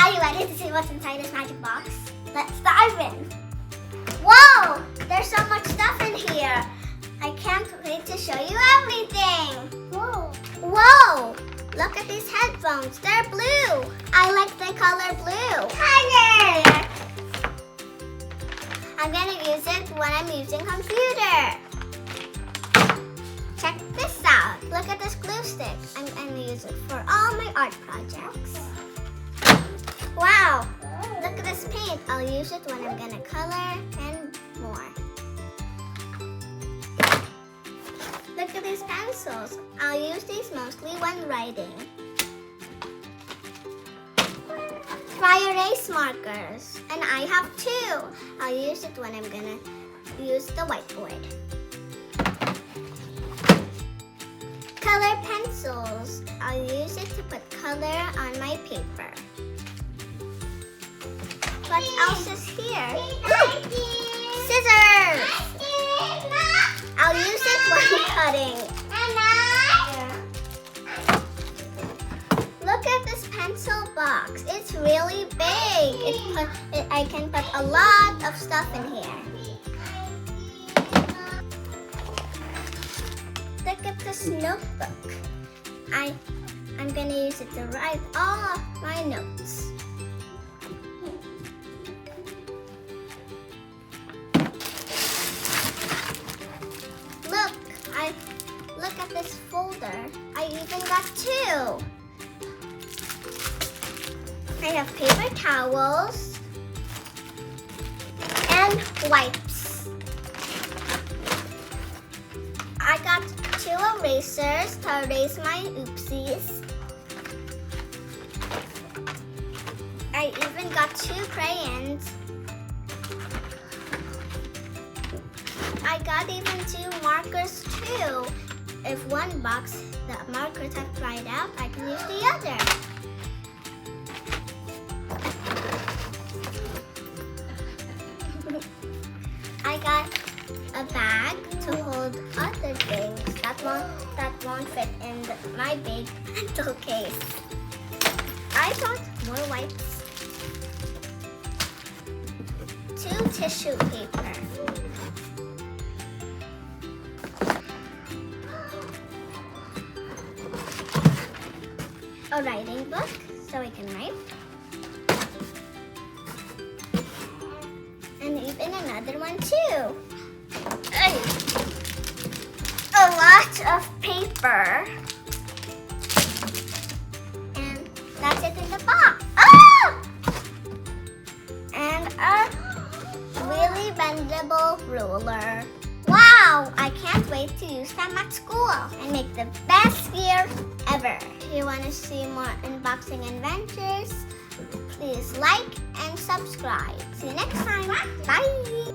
Are you ready to see what's inside this magic box? Let's dive in. Whoa! There's so much stuff in here. I can't wait to show you everything. Whoa. Whoa! Look at these headphones. They're blue. I like the color blue. Color. I'm gonna use it when I'm using computer. Check this out. Look at this glue stick. I'm gonna use it for all my art projects. Wow! Look at this paint. I'll use it when I'm gonna color and more. Look at these pencils. I'll use these mostly when writing. Dry erase markers. And I have two. I'll use it when I'm gonna use the whiteboard. Color pencils. I'll use it to put color on my paper. What else is here? Scissors! I'll use it when cutting. Look at this pencil box. It's really big. I can put a lot of stuff in here. Look at this notebook. I'm gonna use it to write all of my notes. Look at this folder. I even got two. I have paper towels and wipes. I got two erasers to erase my oopsies. I even got two crayons. I got even two markers too. If one box, the markers have dried out, I can use the other. I got a bag to hold other things that won't fit in my big pencil case. I got more wipes, two tissue paper, a writing book so I can write, and even another one too. A lot of paper, and that's it in the box. Ah! And a really bendable ruler. Wow, I can't wait to use them at school and make the best year ever. If you want to see more unboxing adventures, please like and subscribe. See you next time. Bye.